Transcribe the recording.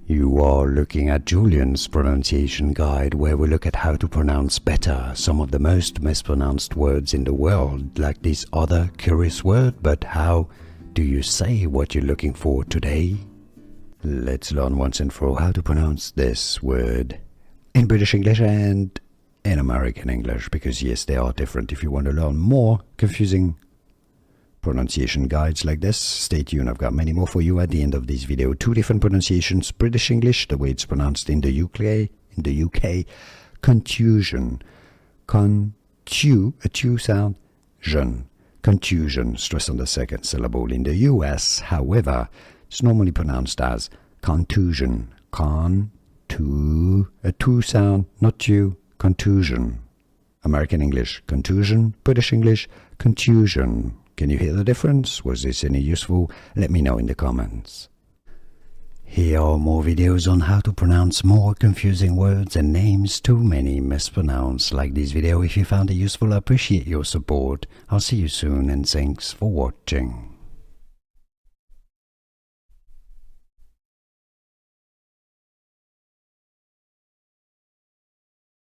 You are looking at Julian's pronunciation guide, where we look at how to pronounce better some of the most mispronounced words in the world, like this other curious word. But how do you say what you're looking for today? Let's learn once and for all how to pronounce this word in British English and in American English, because yes, they are different. If you want to learn more confusing pronunciation guides like this, stay tuned. I've got many more for you at the end of this video. 2 different pronunciations: British English, the way it's pronounced in the UK, contusion, a tu sound, contusion, stress on the second syllable. In the US, however, it's normally pronounced as contusion, a tu sound, not tu, contusion. American English, contusion. British English, contusion. Can you hear the difference? Was this any useful? Let me know in the comments. Here are more videos on how to pronounce more confusing words and names too many mispronounced. Like this video if you found it useful. I appreciate your support. I'll see you soon and thanks for watching.